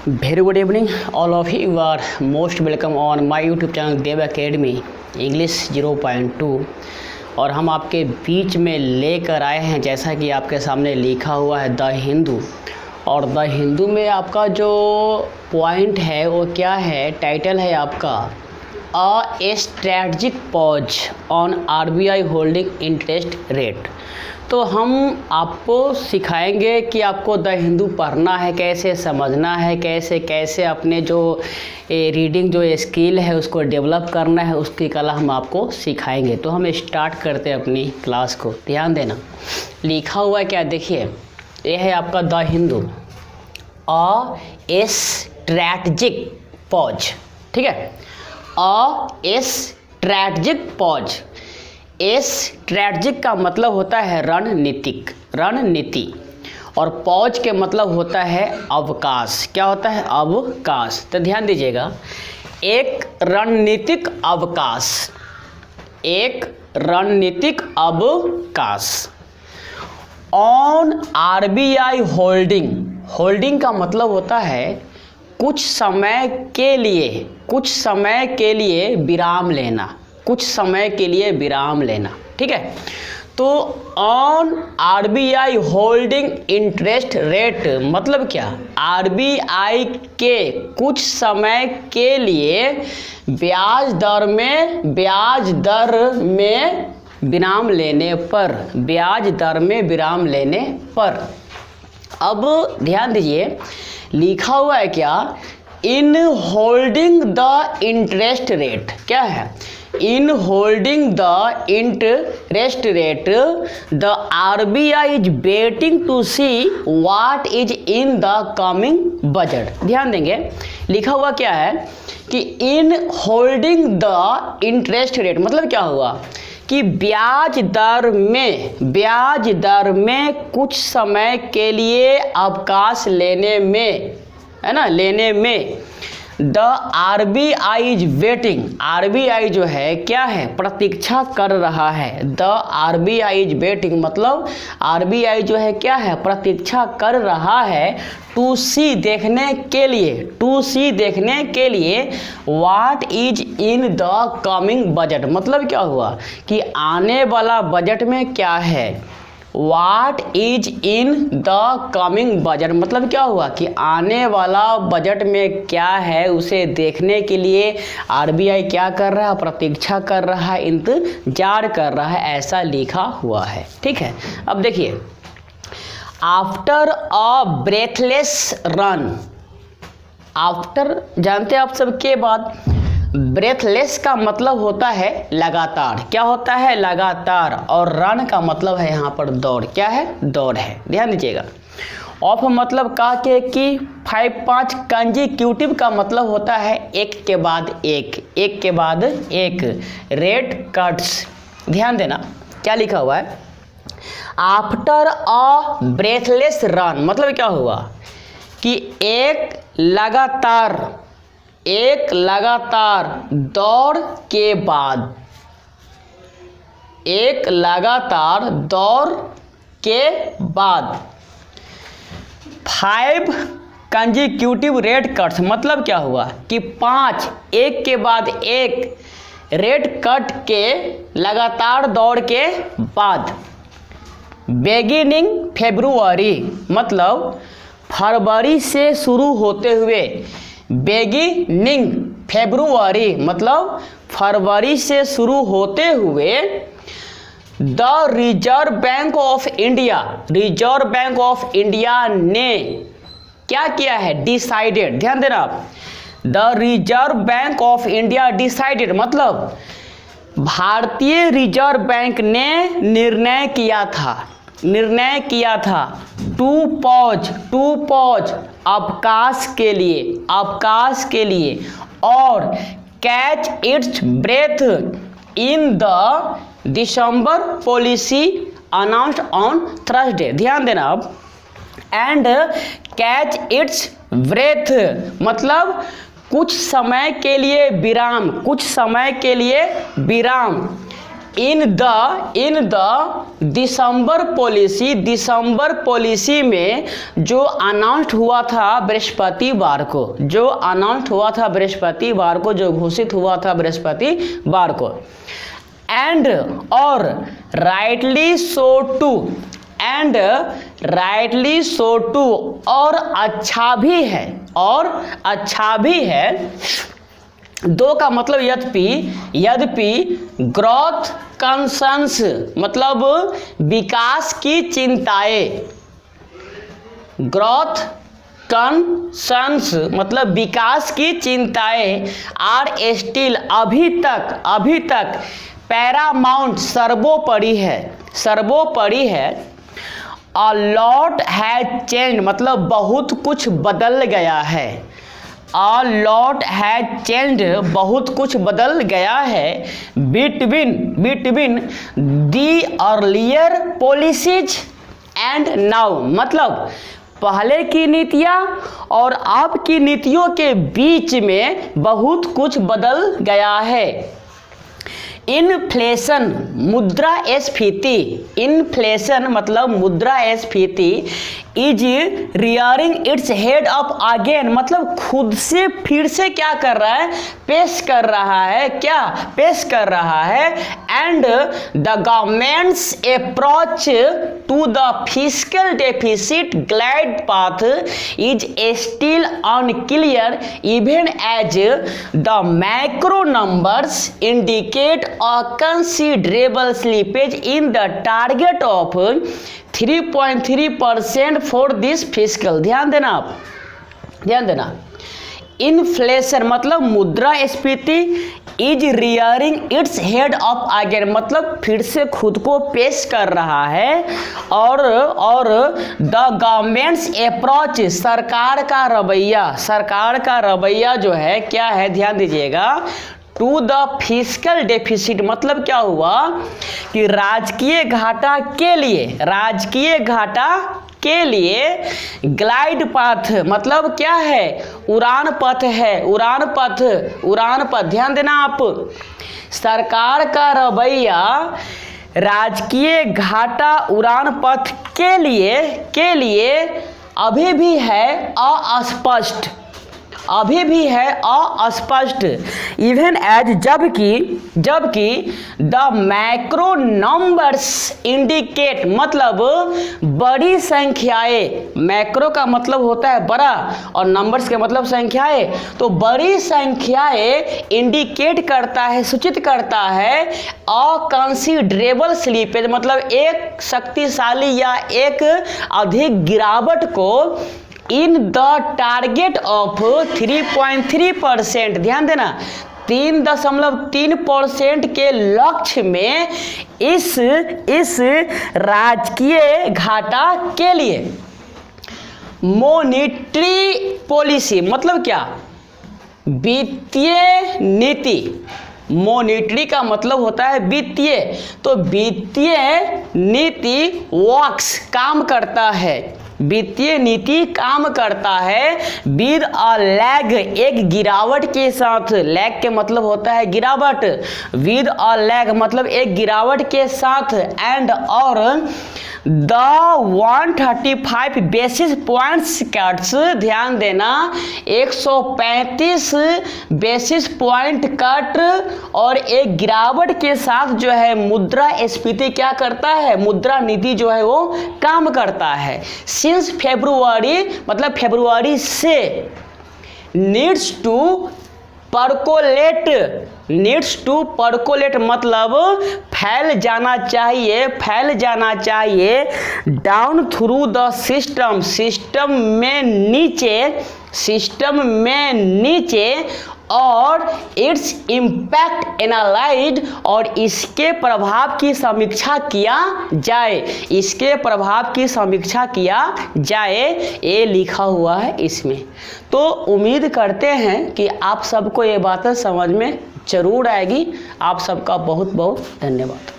Very good evening, all of you are most welcome on my YouTube channel Dev academy English 0.2। और हम आपके बीच में लेकर आए हैं, जैसा कि आपके सामने लिखा हुआ है, द हिंदू। और द हिंदू में आपका जो पॉइंट है वो क्या है, टाइटल है आपका a strategic pause on RBI holding interest rate. तो हम आपको सिखाएंगे कि आपको द हिंदू पढ़ना है, कैसे समझना है, कैसे कैसे अपने जो रीडिंग जो स्किल है उसको डेवलप करना है, उसकी कला हम आपको सिखाएंगे। तो हम स्टार्ट करते हैं अपनी क्लास को। ध्यान देना, लिखा हुआ है क्या, देखिए ये है आपका the Hindu a strategic pause. ठीक है, अ स्ट्रैटेजिक पॉज। स्ट्रैटेजिक का मतलब होता है रणनीतिक, रणनीति। और पॉज के मतलब होता है अवकाश। क्या होता है, अवकाश। तो ध्यान दीजिएगा, एक रणनीतिक अवकाश, एक रणनीतिक अवकाश ऑन आरबीआई होल्डिंग। होल्डिंग का मतलब होता है कुछ समय के लिए, कुछ समय के लिए विराम लेना, कुछ समय के लिए विराम लेना। ठीक है, तो on RBI holding interest rate मतलब क्या, आरबीआई के कुछ समय के लिए ब्याज दर में विराम लेने पर, ब्याज दर में विराम लेने पर। अब ध्यान दीजिए, लिखा हुआ है क्या, in holding the interest rate. क्या है, in holding the interest rate the RBI is waiting to see what is in the coming budget. ध्यान देंगे, लिखा हुआ क्या है कि in holding the interest rate मतलब क्या हुआ कि ब्याज दर में कुछ समय के लिए अवकाश लेने में, है ना, लेने में the RBI is waiting. RBI जो है क्या है, प्रतीक्षा कर रहा है। द आरबीआई इज वेटिंग मतलब आरबीआई जो है क्या है, प्रतीक्षा कर रहा है टू सी देखने के लिए, टू सी देखने के लिए what is in the coming budget. मतलब क्या हुआ कि आने वाला बजट में क्या है, What is in the coming budget मतलब क्या हुआ कि आने वाला बजट में क्या है उसे देखने के लिए आरबीआई क्या कर रहा है, प्रतीक्षा कर रहा है, इंतजार कर रहा है, ऐसा लिखा हुआ है। ठीक है, अब देखिए, after a breathless run. After जानते हैं आप सब के बाद, ब्रेथलेस का मतलब होता है लगातार। क्या होता है, लगातार। और रन का मतलब है यहाँ पर दौड़। क्या है, दौड़ है। ध्यान दीजिएगा, ऑफ मतलब का के की 5 कंजिक्यूटिव का मतलब होता है एक के बाद एक, एक के बाद एक। रेट कट्स, ध्यान देना क्या लिखा हुआ है, आफ्टर अ ब्रेथलेस रन मतलब क्या हुआ कि एक लगातार दौड़ के बाद, एक लगातार दौड़ के बाद 5 कंजिक्यूटिव रेट कट्स मतलब क्या हुआ कि 5 एक के बाद एक रेट कट के लगातार दौड़ के बाद। बिगिनिंग फेब्रुअरी मतलब फरवरी से शुरू होते हुए, बिगिनिंग फेब्रुअरी मतलब फरवरी से शुरू होते हुए the reserve bank of India, reserve bank of India ने क्या किया है, डिसाइडेड। ध्यान देना आप, the reserve bank of India decided मतलब भारतीय रिजर्व बैंक ने निर्णय किया था टू पॉज अवकाश के लिए और catch its breath in the December policy announced on Thursday. ध्यान देना अब, एंड कैच इट्स ब्रेथ मतलब कुछ समय के लिए विराम, कुछ समय के लिए विराम इन द दिसंबर पॉलिसी में जो अनाउंस्ड हुआ था बृहस्पतिवार को, जो घोषित हुआ था बृहस्पतिवार को, एंड और राइटली सो टू और अच्छा भी है, दो का मतलब यद्यपि ग्रोथ कंसर्न्स मतलब विकास की चिंताएं, ग्रोथ कंसर्न्स मतलब विकास की चिंताएं आर स्टिल अभी तक पैरामाउंट सर्वोपरि है। अ लॉट हैज चेंज मतलब बहुत कुछ बदल गया है। A lot has changed बहुत कुछ बदल गया है between the earlier policies and now मतलब पहले की नीतियाँ और अब की नीतियों के बीच में बहुत कुछ बदल गया है। इन्फ्लेशन मतलब मुद्रास्फीति is rearing its head up again मतलब खुद से फिर से क्या कर रहा है, पेश कर रहा है and the government's approach to the fiscal deficit glide path is still unclear even as the macro numbers indicate a considerable slippage in the target of 3.3% for this fiscal। ध्यान देना इन्फ्लेशन मतलब मुद्रास्फीति is rearing its head up again मतलब फिर से खुद को पेश कर रहा है और द गवर्नमेंट्स अप्रोच सरकार का रवैया जो है क्या है, ध्यान दीजिएगा, टू द फिस्कल डेफिसिट मतलब क्या हुआ कि राजकीय घाटा के लिए ग्लाइड पाथ मतलब क्या है, उड़ान पथ। ध्यान देना आप, सरकार का रवैया राजकीय घाटा उड़ान पथ के लिए अभी भी है अस्पष्ट इवन एज जबकि द मैक्रो नंबर्स इंडिकेट मतलब बड़ी संख्याएं, मैक्रो का मतलब होता है बड़ा और नंबर्स के मतलब संख्याएं, तो बड़ी संख्याएं इंडिकेट करता है, सूचित करता है अ कंसिडरेबल स्लीपेज मतलब एक शक्तिशाली या एक अधिक गिरावट को इन द टारगेट ऑफ 3.3%। ध्यान देना 3.3% के लक्ष्य में इस राजकीय घाटा के लिए मॉनेटरी पॉलिसी मतलब क्या, वित्तीय नीति। मॉनेटरी का मतलब होता है वित्तीय, तो वित्तीय नीति वर्क्स काम करता है, वित्तीय नीति काम करता है विद अ लैग एक गिरावट के साथ। लैग के मतलब होता है गिरावट, विद अ लैग मतलब एक गिरावट के साथ एंड और द 135 बेसिस पॉइंट्स कट्स। ध्यान देना 135 बेसिस पॉइंट कट और एक गिरावट के साथ जो है मुद्रास्फीति क्या करता है, मुद्रा नीति जो है वो काम करता है। सिंस फरवरी मतलब फरवरी से नीड्स टू परकोलेट मतलब फैल जाना चाहिए डाउन थ्रू द सिस्टम में नीचे और इट्स इम्पैक्ट एनालाइज और इसके प्रभाव की समीक्षा किया जाए, ये लिखा हुआ है इसमें। तो उम्मीद करते हैं कि आप सबको ये बातें समझ में जरूर आएगी। आप सबका बहुत बहुत धन्यवाद।